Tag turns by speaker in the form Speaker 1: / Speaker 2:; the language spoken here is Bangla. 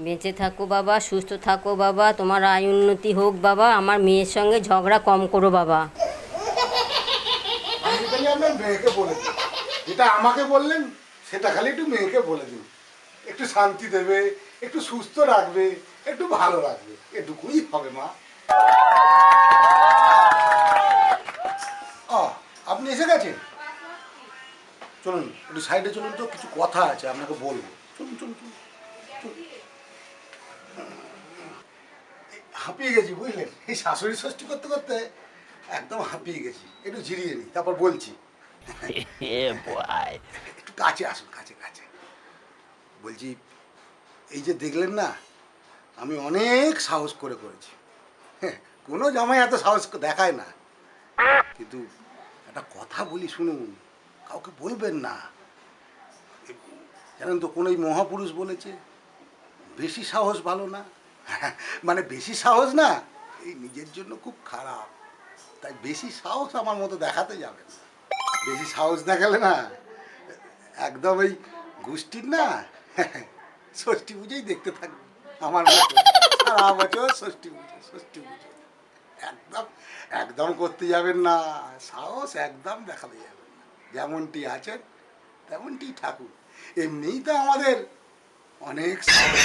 Speaker 1: বেঁচে থাকো বাবা, সুস্থ থাকো বাবা, তোমার আয় উন্নতি হোক বাবা, আমার মেয়ের সঙ্গে ঝগড়া কম করো বাবা।
Speaker 2: আমি খালি আপনার মেয়েকে বলে দিই, যেটা আমাকে বললেন সেটা খালি একটু মেয়েকে বলে দিন, একটু শান্তি দেবে, একটু সুস্থ রাখবে, একটু ভালো রাখবে, এটুকুই হবে মা। আপনি এসে গেছেন? চলুন একটু সাইডে চলুন, তো কিছু কথা আছে আপনাকে বলবো। চলুন চলুন চলুন। হাঁপিয়ে গেছি বুঝলেন, এই শাশুড়ি ষষ্ঠী করতে করতে একদম হাঁপিয়ে গেছি, একটু জিরিয়ে নিই তারপর বলছি। একটু কাছে আসুন, কাছে কাছে। বলছি, এই যে দেখলেন না, আমি অনেক সাহস করে করেছি। কোনো জামাই এত সাহস দেখায় না। কিন্তু একটা কথা বলি শুনুন, কাউকে বলবেন না। জানেন তো কোন এই মহাপুরুষ বলেছে, বেশি সাহস ভালো না। মানে বেশি সাহস না, এই নিজের জন্য খুব খারাপ। তাই বেশি সাহস আমার মতো দেখাতে যাবেন না। বেশি সাহস দেখালে না একদম এই গোষ্ঠীর না ষষ্ঠী পুজোই দেখতে থাকবে আমার মতো। সারা বছর ষষ্ঠী পুজো ষষ্ঠী পুজো। একদম একদম করতে যাবেন না, সাহস একদম দেখাতে যাবেন না। যেমনটি আছেন তেমনটি ঠাকুর, এমনিই তো আমাদের অনেক সাহস।